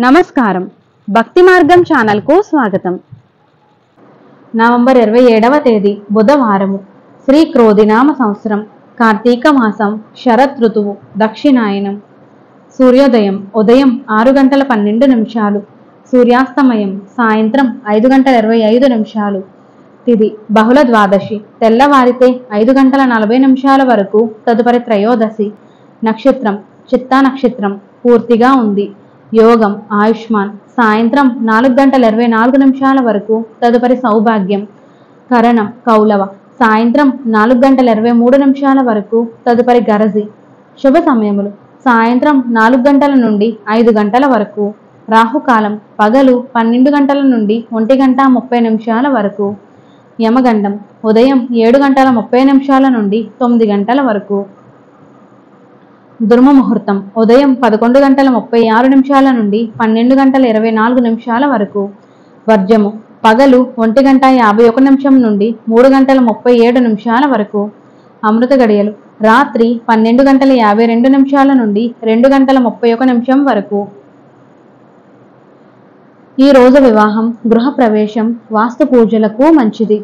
నమస్కారం. భక్తి మార్గం ఛానల్కు స్వాగతం. నవంబర్ 27వ తేదీ బుధవారము. శ్రీ క్రోధినామ సంవత్సరం, కార్తీక మాసం, శరత్ ఋతువు, దక్షిణాయనం. సూర్యోదయం ఉదయం 6:12, సూర్యాస్తమయం సాయంత్రం 5:25. తిథి బహుళ ద్వాదశి, తెల్లవారితే 5:40 వరకు, తదుపరి త్రయోదశి. నక్షత్రం చిత్తా నక్షత్రం పూర్తిగా ఉంది. యోగం ఆయుష్మాన్ సాయంత్రం 4:24 వరకు, తదుపరి సౌభాగ్యం. కరణం కౌలవ సాయంత్రం 4:23 వరకు, తదుపరి గరజి. శుభ సమయములు సాయంత్రం 4 గంటల నుండి 5 గంటల వరకు. రాహుకాలం పగలు 12 గంటల నుండి 1:30 వరకు. యమగండం ఉదయం 7:30 నుండి 9 గంటల వరకు. దుర్ముహూర్తం ఉదయం 11:36 నుండి 12:24 వరకు. వర్జము పగలు 1:51 నుండి 3:37 వరకు. అమృత గడియలు రాత్రి 12:52 నుండి 2:31 వరకు. ఈ రోజు వివాహం, గృహ ప్రవేశం, వాస్తు పూజలకు మంచిది.